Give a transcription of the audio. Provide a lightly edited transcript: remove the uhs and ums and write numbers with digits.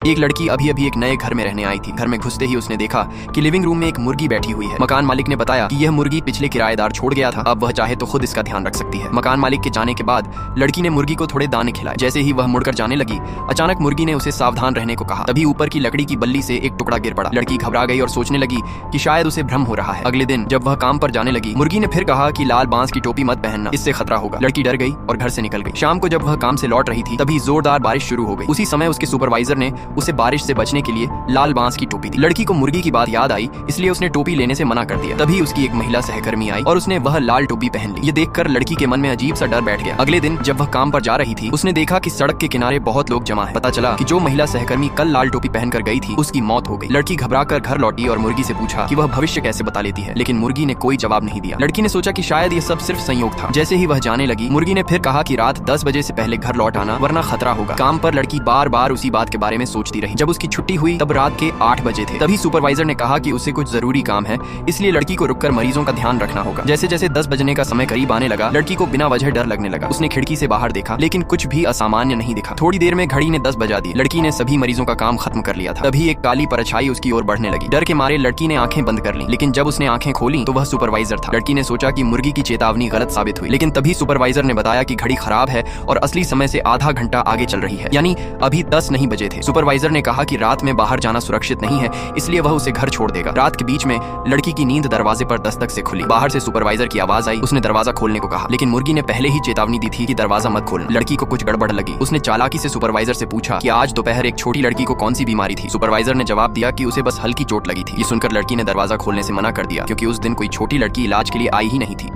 एक लड़की अभी अभी एक नए घर में रहने आई थी। घर में घुसते ही उसने देखा कि लिविंग रूम में एक मुर्गी बैठी हुई है। मकान मालिक ने बताया कि यह मुर्गी पिछले किराएदार छोड़ गया था, अब वह चाहे तो खुद इसका ध्यान रख सकती है। मकान मालिक के जाने के बाद लड़की ने मुर्गी को थोड़े दाने खिलाए। जैसे ही वह मुड़कर जाने लगी, अचानक मुर्गी ने उसे सावधान रहने को कहा। तभी ऊपर की लकड़ी की बल्ली से एक टुकड़ा गिर पड़ा। लड़की घबरा गई और सोचने लगी कि शायद उसे भ्रम हो रहा है। अगले दिन जब वह काम पर जाने लगी, मुर्गी ने फिर कहा कि लाल बांस की टोपी मत पहनना, इससे खतरा होगा। लड़की डर गई और घर से निकल गई। शाम को जब वह काम से लौट रही थी, तभी जोरदार बारिश शुरू हो गई। उसी समय उसके सुपरवाइजर ने उसे बारिश से बचने के लिए लाल बांस की टोपी दी। लड़की को मुर्गी की बात याद आई, इसलिए उसने टोपी लेने से मना कर दिया। तभी उसकी एक महिला सहकर्मी आई और उसने वह लाल टोपी पहन ली। ये देखकर लड़की के मन में अजीब सा डर बैठ गया। अगले दिन जब वह काम पर जा रही थी, उसने देखा कि सड़क के किनारे बहुत लोग जमा हैं। पता चला कि जो महिला सहकर्मी कल लाल टोपी पहनकर गई थी, उसकी मौत हो गई। लड़की घबराकर घर लौटी और मुर्गी से पूछा कि वह भविष्य कैसे बता लेती है, लेकिन मुर्गी ने कोई जवाब नहीं दिया। लड़की ने सोचा कि शायद ये सब सिर्फ संयोग था। जैसे ही वह जाने लगी, मुर्गी ने फिर कहा कि रात 10 बजे से पहले घर लौट आना, वरना खतरा होगा। काम पर लड़की बार बार उसी बात के बारे में सोचती रही। जब उसकी छुट्टी हुई तब रात के 8 बजे थे। तभी सुपरवाइजर ने कहा कि उसे कुछ जरूरी काम है, इसलिए लड़की को रुककर मरीजों का ध्यान रखना होगा। जैसे जैसे 10 बजने का समय करीब आने लगा, लड़की को बिना वजह डर लगने लगा। उसने खिड़की से बाहर देखा, लेकिन कुछ भी असामान्य नहीं दिखा। थोड़ी देर में घड़ी ने 10 बजा दी। लड़की ने सभी मरीजों का काम खत्म कर लिया था। तभी एक काली परछाई उसकी ओर बढ़ने लगी। डर के मारे लड़की ने आंखें बंद कर ली, लेकिन जब उसने आंखें खोली तो वह सुपरवाइजर था। लड़की ने सोचा कि मुर्गी की चेतावनी गलत साबित हुई, लेकिन तभी सुपरवाइजर ने बताया कि घड़ी खराब है और असली समय से आधा घंटा आगे चल रही है, यानी अभी 10 नहीं बजे थे। सुपरवाइजर ने कहा कि रात में बाहर जाना सुरक्षित नहीं है, इसलिए वह उसे घर छोड़ देगा। रात के बीच में लड़की की नींद दरवाजे पर दस्तक से खुली। बाहर से सुपरवाइजर की आवाज आई। उसने दरवाजा खोलने को कहा, लेकिन मुर्गी ने पहले ही चेतावनी दी थी कि दरवाजा मत खोलना। लड़की को कुछ गड़बड़ लगी। उसने चालाकी से सुपरवाइजर से पूछा कि आज दोपहर एक छोटी लड़की को कौन सी बीमारी थी। सुपरवाइजर ने जवाब दिया कि उसे बस हल्की चोट लगी थी। ये सुनकर लड़की ने दरवाजा खोलने से मना कर दिया, क्योंकि उस दिन कोई छोटी लड़की इलाज के लिए आई ही नहीं थी।